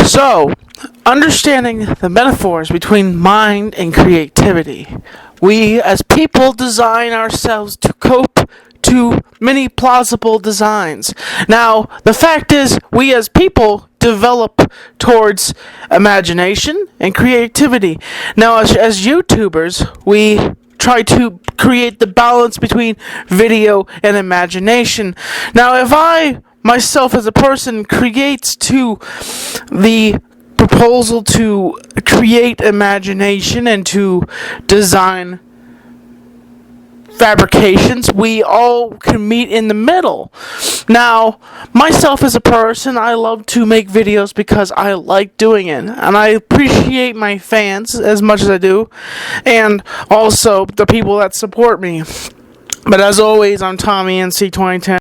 So, understanding the metaphors between mind and creativity, we as people design ourselves to cope to many plausible designs. Now, the fact is, we as people develop towards imagination and creativity. Now, as YouTubers, we try to create the balance between video and imagination. Now, if I myself as a person creates to the proposal to create imagination and to design fabrications, we all can meet in the middle. Now, myself as a person, I love to make videos because I like doing it, and I appreciate my fans as much as I do, and also the people that support me. But as always, I'm Tommy NC 2010.